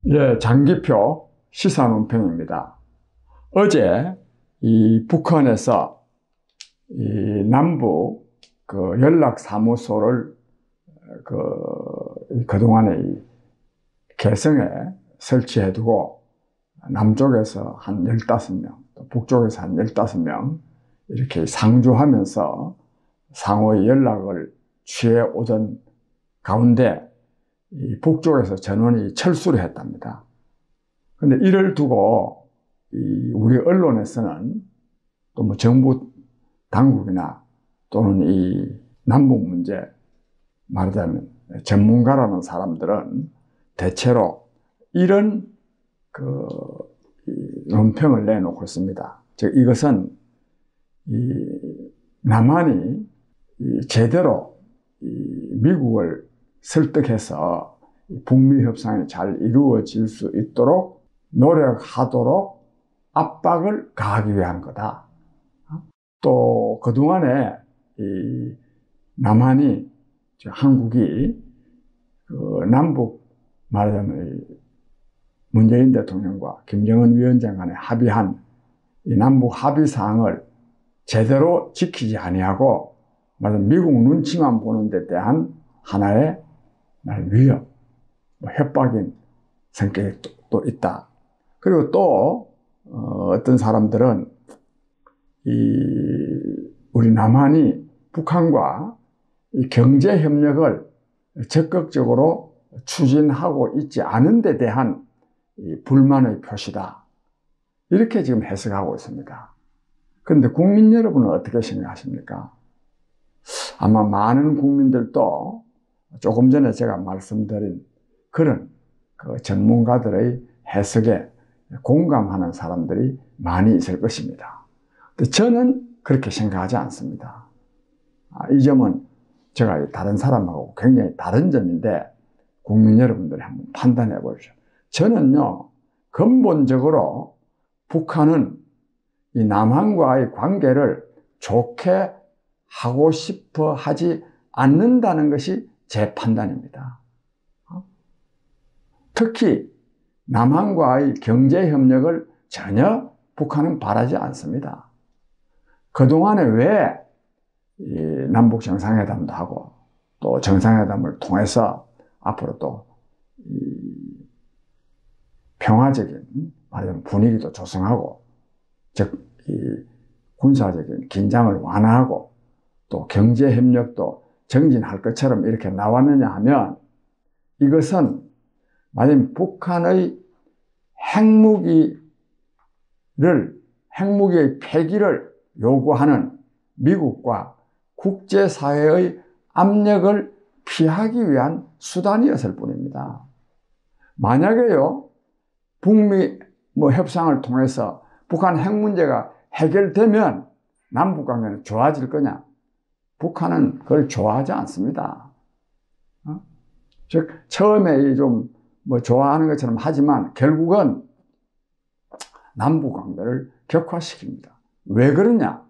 예, 장기표 시사논평입니다. 어제 이 북한에서 이 남북 연락사무소를 그동안에 이 개성에 설치해두고 남쪽에서 한 15명, 또 북쪽에서 한 15명 이렇게 상주하면서 상호의 연락을 취해 오던 가운데 이 북쪽에서 전원이 철수를 했답니다. 그런데 이를 두고 우리 언론에서는 또 뭐 정부 당국이나 또는 이 남북 문제 말하자면 전문가라는 사람들은 대체로 이런 논평을 내놓고 있습니다. 즉 이것은 남한이 제대로 미국을 설득해서 북미 협상이 잘 이루어질 수 있도록 노력하도록 압박을 가하기 위한 거다. 또 그동안에 남한이, 한국이 남북 말하자면 문재인 대통령과 김정은 위원장 간에 합의한 이 남북 합의 사항을 제대로 지키지 아니하고 말하자면 미국 눈치만 보는 데 대한 하나의 위협, 협박인 성격이 또 있다. 그리고 또 어떤 사람들은 우리 남한이 북한과 이 경제 협력을 적극적으로 추진하고 있지 않은 데 대한 불만의 표시다. 이렇게 지금 해석하고 있습니다. 그런데 국민 여러분은 어떻게 생각하십니까? 아마 많은 국민들도 조금 전에 제가 말씀드린 그런 전문가들의 해석에 공감하는 사람들이 많이 있을 것입니다. 근데 저는 그렇게 생각하지 않습니다. 이 점은 제가 다른 사람하고 굉장히 다른 점인데 국민 여러분들이 한번 판단해 보십시오. 저는요, 근본적으로 북한은 이 남한과의 관계를 좋게 하고 싶어 하지 않는다는 것이 제 판단입니다. 특히 남한과의 경제 협력을 전혀 북한은 바라지 않습니다. 그동안에 왜 남북 정상회담도 하고 또 정상회담을 통해서 앞으로 또 평화적인 말하자면 분위기도 조성하고 즉 군사적인 긴장을 완화하고 또 경제 협력도 정진할 것처럼 이렇게 나왔느냐 하면 이것은 만약 북한의 핵무기의 폐기를 요구하는 미국과 국제사회의 압력을 피하기 위한 수단이었을 뿐입니다. 만약에요, 북미 협상을 통해서 북한 핵 문제가 해결되면 남북 관계는 좋아질 거냐? 북한은 그걸 좋아하지 않습니다. 즉, 처음에 좀 좋아하는 것처럼 하지만 결국은 남북 관계를 격화시킵니다. 왜 그러냐?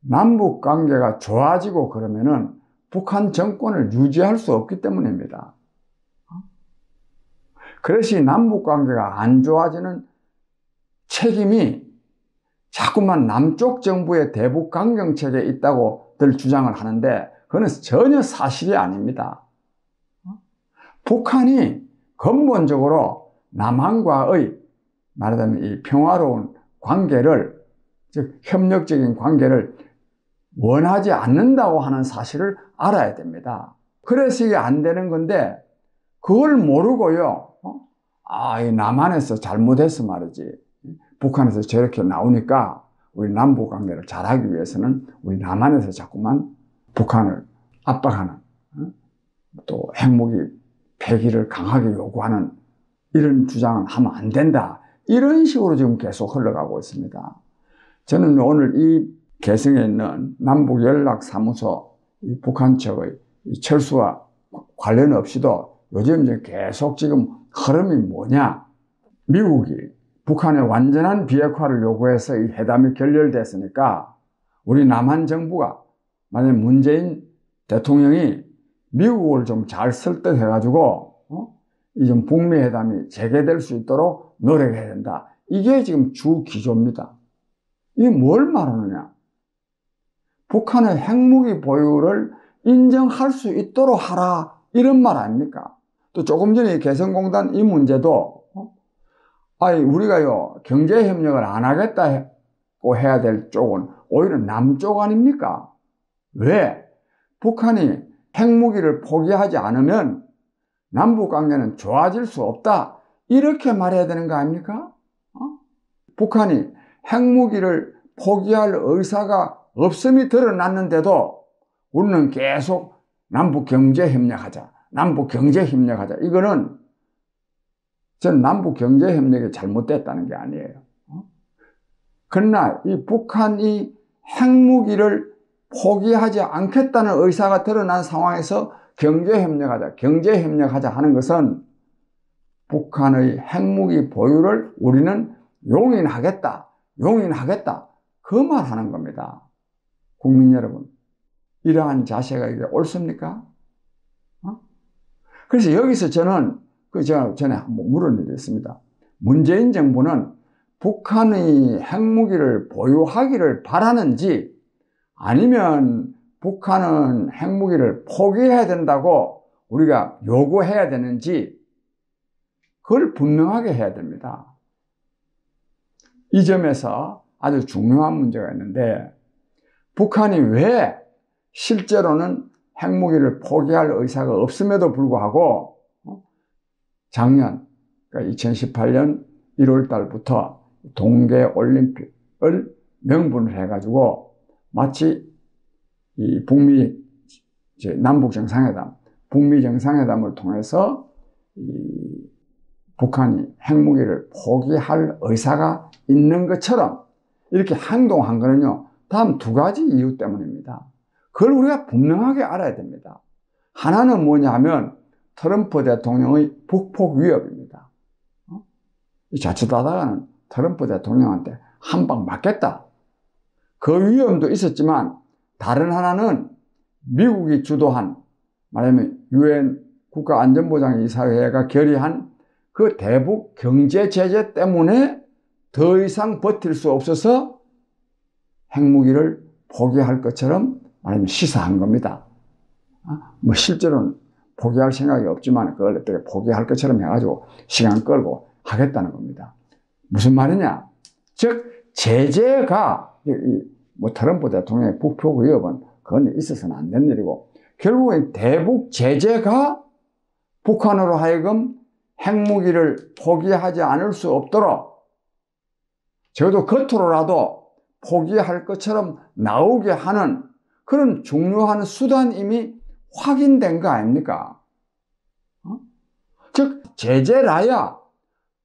남북 관계가 좋아지고 그러면은 북한 정권을 유지할 수 없기 때문입니다. 그래서 남북 관계가 안 좋아지는 책임이 자꾸만 남쪽 정부의 대북 강경책에 있다고들 주장을 하는데 그건 전혀 사실이 아닙니다. 북한이 근본적으로 남한과의 말하자면 이 평화로운 관계를, 즉 협력적인 관계를 원하지 않는다고 하는 사실을 알아야 됩니다. 그래서 이게 안 되는 건데 그걸 모르고요, 이 남한에서 잘못해서 말이지 북한에서 저렇게 나오니까 우리 남북 관계를 잘하기 위해서는 우리 남한에서 자꾸만 북한을 압박하는 또 핵무기 폐기를 강하게 요구하는 이런 주장은 하면 안 된다. 이런 식으로 지금 계속 흘러가고 있습니다. 저는 오늘 이 개성에 있는 남북연락사무소 북한 측의 철수와 관련 없이도 요즘 계속 지금 흐름이 뭐냐? 미국이 북한의 완전한 비핵화를 요구해서 이 회담이 결렬됐으니까 우리 남한 정부가 만약 문재인 대통령이 미국을 좀 잘 설득해가지고 이 좀 북미 회담이 재개될 수 있도록 노력해야 된다. 이게 지금 주 기조입니다. 이게 뭘 말하느냐? 북한의 핵무기 보유를 인정할 수 있도록 하라, 이런 말 아닙니까? 또 조금 전에 개성공단 이 문제도 우리가요 경제협력을 안 하겠다고 해야 될 쪽은 오히려 남쪽 아닙니까? 왜? 북한이 핵무기를 포기하지 않으면 남북관계는 좋아질 수 없다, 이렇게 말해야 되는 거 아닙니까? 북한이 핵무기를 포기할 의사가 없음이 드러났는데도 우리는 계속 남북경제협력하자, 남북경제협력하자. 이거는 저는 남북경제협력이 잘못됐다는 게 아니에요. 그러나 이 북한이 핵무기를 포기하지 않겠다는 의사가 드러난 상황에서 경제협력하자 하는 것은 북한의 핵무기 보유를 우리는 용인하겠다 그 말 하는 겁니다. 국민 여러분, 이러한 자세가 이게 옳습니까? 그래서 여기서 저는 전에 한번 물은 일이 있습니다. 문재인 정부는 북한의 핵무기를 보유하기를 바라는지, 아니면 북한은 핵무기를 포기해야 된다고 우리가 요구해야 되는지, 그걸 분명하게 해야 됩니다. 이 점에서 아주 중요한 문제가 있는데, 북한이 왜 실제로는 핵무기를 포기할 의사가 없음에도 불구하고 작년, 그러니까 2018년 1월 달부터 동계올림픽을 명분을 해가지고 마치 이 북미 남북 정상회담, 북미 정상회담을 통해서 이 북한이 핵무기를 포기할 의사가 있는 것처럼 이렇게 행동한 거는요, 다음 두 가지 이유 때문입니다. 그걸 우리가 분명하게 알아야 됩니다. 하나는 뭐냐면 트럼프 대통령의 북폭 위협입니다. 자칫하다가는 트럼프 대통령한테 한 방 맞겠다, 그 위험도 있었지만, 다른 하나는 미국이 주도한, 말하자면 유엔 국가안전보장이사회가 결의한 그 대북 경제 제재 때문에 더 이상 버틸 수 없어서 핵무기를 포기할 것처럼 말하면 시사한 겁니다. 뭐 실제로는 포기할 생각이 없지만 그걸 어떻게 포기할 것처럼 해가지고 시간 끌고 하겠다는 겁니다. 무슨 말이냐? 즉 제재가 뭐 트럼프 대통령의 북폭 위협은 그건 있어서는 안 되는 일이고, 결국엔 대북 제재가 북한으로 하여금 핵무기를 포기하지 않을 수 없도록 적어도 겉으로라도 포기할 것처럼 나오게 하는 그런 중요한 수단이 이미 확인된 거 아닙니까? 즉 제재라야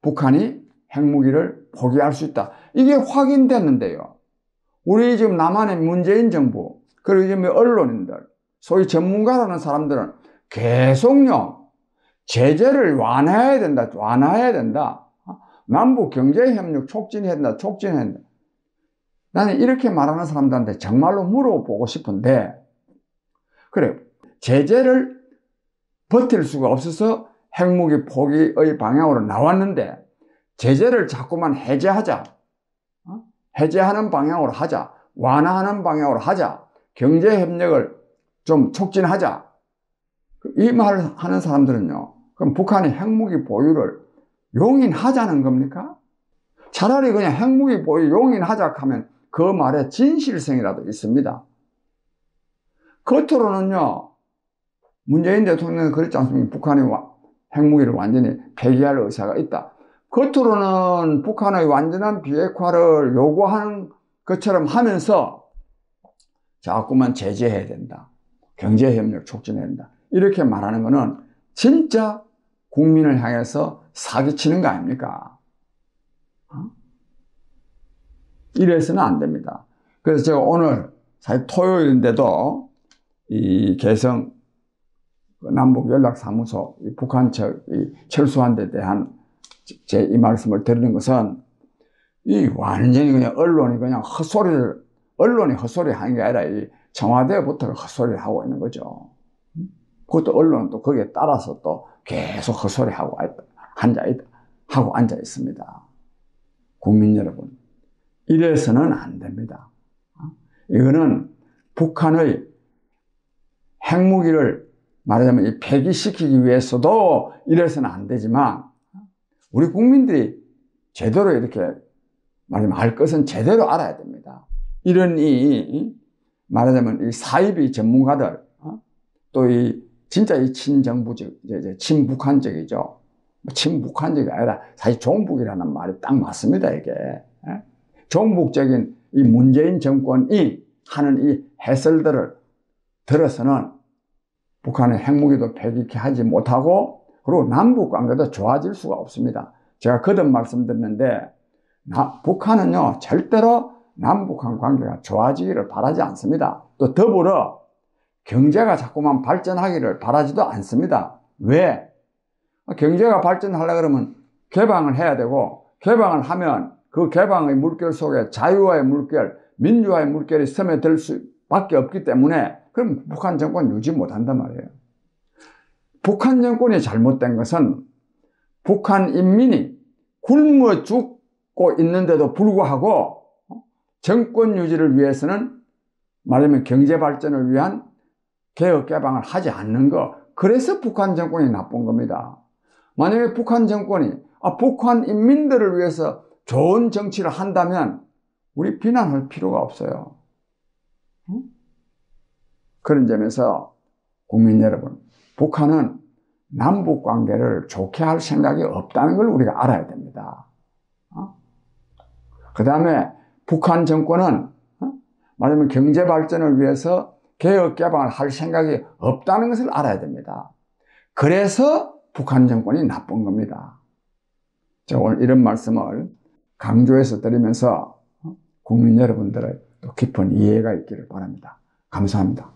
북한이 핵무기를 포기할 수 있다, 이게 확인됐는데요. 우리 지금 남한의 문재인 정부, 그리고 지금 언론인들, 소위 전문가라는 사람들은 계속요 제재를 완화해야 된다. 남북 경제협력 촉진해야 된다. 나는 이렇게 말하는 사람들한테 정말로 물어보고 싶은데, 그래, 제재를 버틸 수가 없어서 핵무기 포기의 방향으로 나왔는데 제재를 자꾸만 해제하자, 해제하는 방향으로 하자, 완화하는 방향으로 하자, 경제협력을 좀 촉진하자, 이 말을 하는 사람들은요, 그럼 북한의 핵무기 보유를 용인하자는 겁니까? 차라리 그냥 핵무기 보유 용인하자 하면 그 말에 진실성이라도 있습니다. 겉으로는요, 문재인 대통령이 그랬지 않습니까? 북한이 핵무기를 완전히 폐기할 의사가 있다. 겉으로는 북한의 완전한 비핵화를 요구하는 것처럼 하면서 자꾸만 제재해야 된다, 경제협력 촉진해야 된다, 이렇게 말하는 거는 진짜 국민을 향해서 사기치는 거 아닙니까? 이래서는 안 됩니다. 그래서 제가 오늘 사실 토요일인데도 이 개성 남북연락사무소 북한 철수한 데 대한 제 이 말씀을 드리는 것은, 이 완전히 그냥 언론이 헛소리 하는 게 아니라 이 청와대부터 헛소리를 하고 있는 거죠. 그것도 언론은 또 거기에 따라서 또 계속 헛소리하고 하고 앉아 있습니다. 국민 여러분, 이래서는 안 됩니다. 이거는 북한의 핵무기를 말하자면 폐기시키기 위해서도 이래서는 안 되지만, 우리 국민들이 제대로 이렇게 말하자면 알 것은 제대로 알아야 됩니다. 이런 말하자면 이 사이비 전문가들, 또 진짜 친정부적, 친북한적이죠. 친북한적이 아니라 사실 종북이라는 말이 딱 맞습니다, 이게. 종북적인 이 문재인 정권이 하는 이 해설들을 들어서는 북한의 핵무기도 폐기케 하지 못하고, 그리고 남북 관계도 좋아질 수가 없습니다. 제가 거듭 말씀드렸는데, 북한은요, 절대로 남북한 관계가 좋아지기를 바라지 않습니다. 또 더불어 경제가 자꾸만 발전하기를 바라지도 않습니다. 왜? 경제가 발전하려고 그러면 개방을 해야 되고, 개방을 하면 그 개방의 물결 속에 자유화의 물결, 민주화의 물결이 스며들 수밖에 없기 때문에 그럼 북한 정권 유지 못한단 말이에요. 북한 정권이 잘못된 것은 북한 인민이 굶어 죽고 있는데도 불구하고 정권 유지를 위해서는 말하자면 경제 발전을 위한 개혁 개방을 하지 않는 거, 그래서 북한 정권이 나쁜 겁니다. 만약에 북한 정권이 북한 인민들을 위해서 좋은 정치를 한다면 우리 비난할 필요가 없어요. 그런 점에서 국민 여러분, 북한은 남북 관계를 좋게 할 생각이 없다는 걸 우리가 알아야 됩니다. 그 다음에 북한 정권은 말하자면 경제 발전을 위해서 개혁 개방을 할 생각이 없다는 것을 알아야 됩니다. 그래서 북한 정권이 나쁜 겁니다. 제가 오늘 이런 말씀을 강조해서 드리면서 국민 여러분들의 또 깊은 이해가 있기를 바랍니다. 감사합니다.